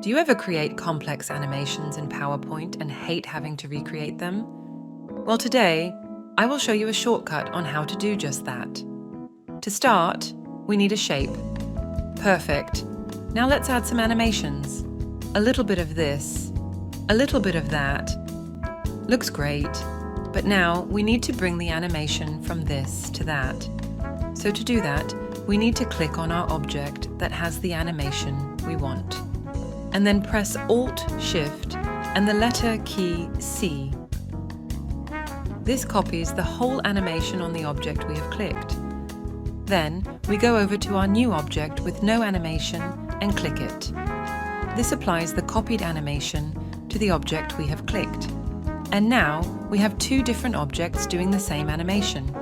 Do you ever create complex animations in PowerPoint and hate having to recreate them? Well, today, I will show you a shortcut on how to do just that. To start, we need a shape. Perfect. Now let's add some animations. A little bit of this, a little bit of that. Looks great, but now we need to bring the animation from this to that. So to do that, we need to click on our object that has the animation we want, and then press Alt-Shift and the letter key C. This copies the whole animation on the object we have clicked. Then we go over to our new object with no animation and click it. This applies the copied animation to the object we have clicked. And now we have two different objects doing the same animation.